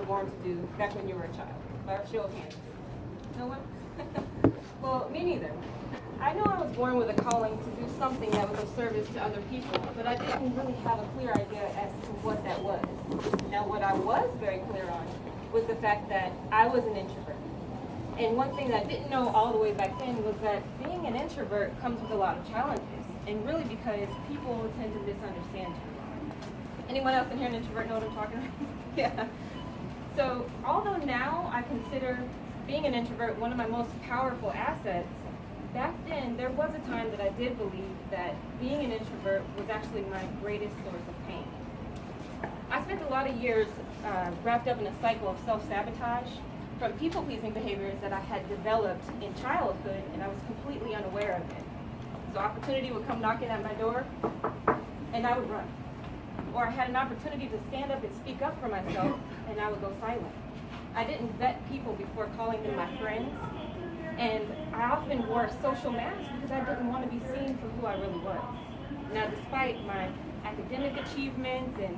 born to do back when you were a child? By a show of hands. No one? Well, me neither. I know I was born with a calling to do something that was of service to other people, but I didn't really have a clear idea as to what that was. Now, what I was very clear on was the fact that I was an introvert. And one thing that I didn't know all the way back then was that being an introvert comes with a lot of challenges, and really because people tend to misunderstand you. Anyone else in here an introvert know what I'm talking about? Yeah. So, although now I consider being an introvert one of my most powerful assets, back then there was a time that I did believe that being an introvert was actually my greatest source of pain. I spent a lot of years wrapped up in a cycle of self-sabotage from people-pleasing behaviors that I had developed in childhood, and I was completely unaware of it. So opportunity would come knocking at my door, and I would run. Or I had an opportunity to stand up and speak up for myself, and I would go silent. I didn't vet people before calling them my friends, and I often wore a social mask because I didn't want to be seen for who I really was. Now, despite my academic achievements and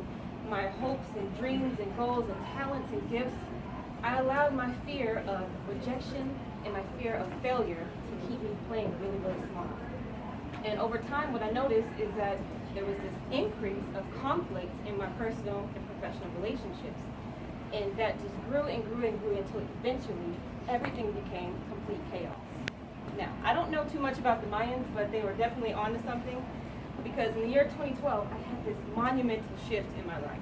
my hopes and dreams and goals and talents and gifts, I allowed my fear of rejection and my fear of failure to keep me playing really, really small. And over time, what I noticed is that there was this increase of conflict in my personal and professional relationships. And that just grew and grew and grew until eventually everything became complete chaos. Now, I don't know too much about the Mayans, but they were definitely onto something, because in the year 2012, I had this monumental shift in my life.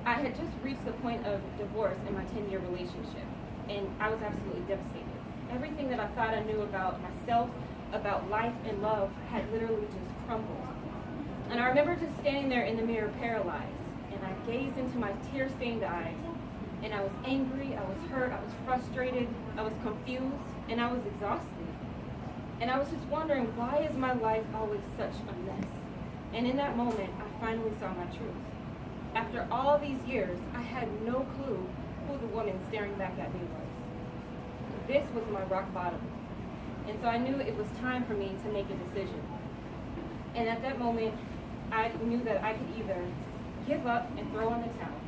I had just reached the point of divorce in my 10-year relationship, and I was absolutely devastated. Everything that I thought I knew about myself, about life and love, had literally just crumbled. And I remember just standing there in the mirror paralyzed, and I gazed into my tear-stained eyes, and I was angry, I was hurt, I was frustrated, I was confused, and I was exhausted. And I was just wondering, why is my life always such a mess? And in that moment, I finally saw my truth. After all these years, I had no clue who the woman staring back at me was. This was my rock bottom. And so I knew it was time for me to make a decision. And at that moment, I knew that I could either give up and throw in the towel,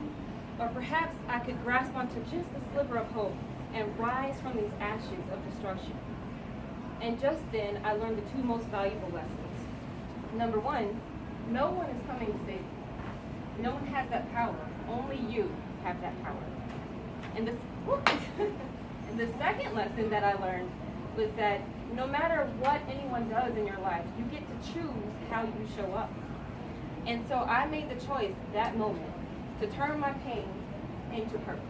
or perhaps I could grasp onto just a sliver of hope and rise from these ashes of destruction. And just then, I learned the two most valuable lessons. Number one, no one is coming to save you. No one has that power. Only you have that power. And the second lesson that I learned was that no matter what anyone does in your life, you get to choose how you show up. And so I made the choice that moment to turn my pain into purpose.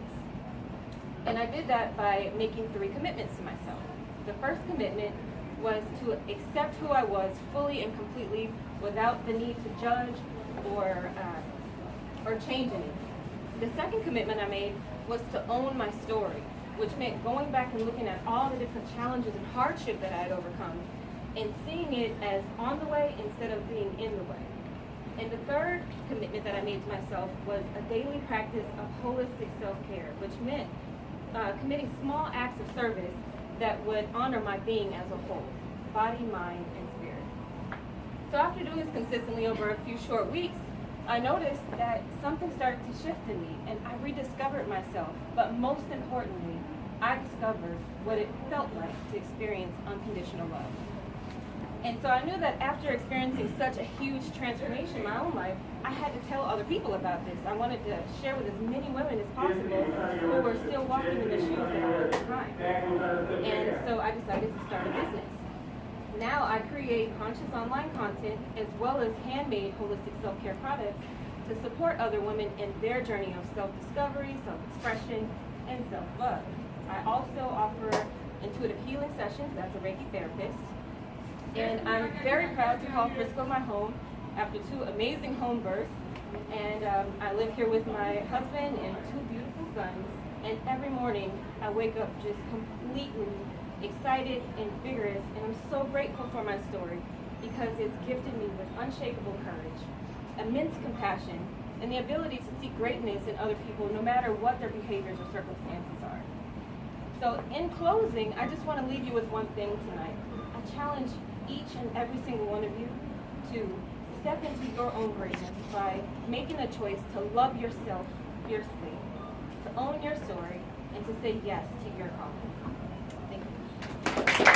And I did that by making 3 commitments to myself. The first commitment was to accept who I was fully and completely without the need to judge or change anything. The second commitment I made was to own my story, which meant going back and looking at all the different challenges and hardship that I had overcome and seeing it as on the way instead of being in the way. And the third commitment that I made to myself was a daily practice of holistic self-care, which meant committing small acts of service that would honor my being as a whole, body, mind, and spirit. So after doing this consistently over a few short weeks, I noticed that something started to shift in me, and I rediscovered myself. But most importantly, I discovered what it felt like to experience unconditional love. And so I knew that after experiencing such a huge transformation in my own life, I had to tell other people about this. I wanted to share with as many women as possible who were still walking in the shoes that I was behind. And so I decided to start a business. Now I create conscious online content as well as handmade holistic self-care products to support other women in their journey of self-discovery, self-expression, and self-love. I also offer intuitive healing sessions as a Reiki therapist. And I'm very proud to call Frisco my home after 2 amazing home births. And I live here with my husband and 2 beautiful sons. And every morning I wake up just completely excited and vigorous, and I'm so grateful for my story because it's gifted me with unshakable courage, immense compassion, and the ability to see greatness in other people no matter what their behaviors or circumstances are. So in closing, I just want to leave you with one thing tonight. I challenge each and every single one of you to step into your own greatness by making a choice to love yourself fiercely own your story and to say yes to your calling. Thank you.